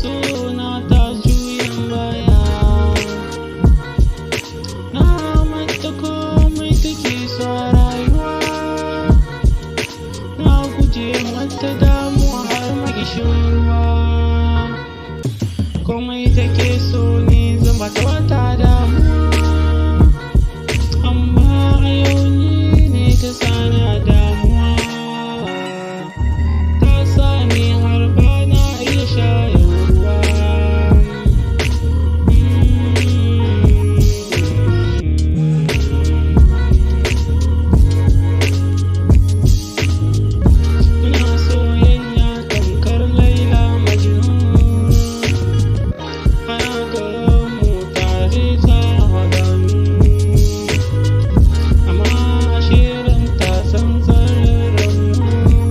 so na ta juyin baya. Na manta komai take so a rayuwa. Na guje mata damuwa har magishin ruwa. Komai take so ne zan bata wata damuwa. Amma a yau ni ne ta sani a damuwa. Ta sani har ba na iya shayarwa. Muna soyayya tamkar Laila Majnun. Ana garin mu tare ta haɗa mu. Amma ashe ranta san tsararren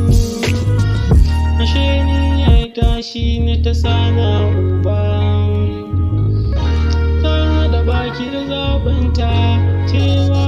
mu. Ashe ni yarda shi ne ta sana uba. Ta da baki da zaɓinta cewa